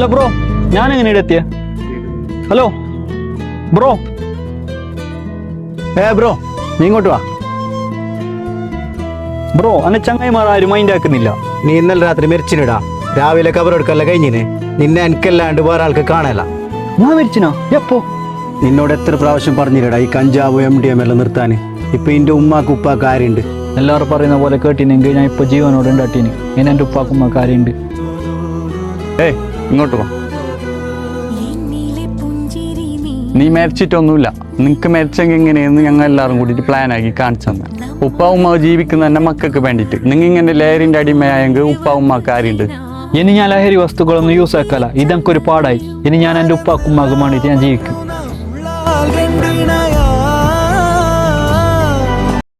Hello bro, ഞാൻ എങ്ങനെ എത്തിയ? Hello bro. ബ്രോ, നീ ഇങ്ങോട്ട് വാ. ബ്രോ, അന്നെ ചങ്ങായിമാർ ആരും മൈൻഡ് ആക്കുന്നില്ല. നീ ഇന്നലെ രാത്രി മരിച്ചിനിടാ. രാവിലെ കബറെടുക്കല്ല കഴിഞ്ഞിന്. നിന്നെ എനിക്കല്ലാണ്ട് വേറെ ആൾക്ക് കാണല. ഞാൻ മരിച്ചിനോ? എപ്പോ? നിന്നോട് എത്ര പ്രാവശ്യം പറഞ്ഞില്ലടാ ഈ കഞ്ചാവ് MDM എല്ലാം നിർത്താൻ. ഇപ്പൊ ഇന്റെ ഉമ്മാക്ക് ഉപ്പാക്ക് ആരുണ്ട്? എല്ലാവരും പറയുന്ന പോലെ കേട്ടിനെങ്കിൽ ഞാൻ ഇപ്പൊ ജീവനോട് ഉണ്ടാട്ടീന്. ഇനി എൻ്റെ ഉപ്പാക്കുമ്മ കാര്യമുണ്ട്. ഇങ്ങോട്ട് വാ. നീ മരിച്ചിട്ടൊന്നുമില്ല. നിനക്ക് മരിച്ചെങ്കിൽ എങ്ങനെയെന്ന് ഞങ്ങൾ എല്ലാവരും കൂടിയിട്ട് പ്ലാനാക്കി കാണിച്ചു തന്നെ. ഉപ്പ ഉമ്മ ജീവിക്കുന്ന എൻ്റെ മക്കൾക്ക് വേണ്ടിയിട്ട്. നിങ്ങൾ ഇങ്ങനെ ലഹരിൻ്റെ അടിമയായെങ്കിൽ ഉപ്പ ഉമ്മക്ക് ആരുണ്ട്? ഇനി ഞാൻ ലഹരി വസ്തുക്കളൊന്നും യൂസ് ആക്കല. ഇതെനിക്കൊരു പാടായി. ഇനി ഞാൻ എൻ്റെ ഉപ്പാക്കുമ്മാക്ക് വേണ്ടിയിട്ട് ഞാൻ ജീവിക്കും.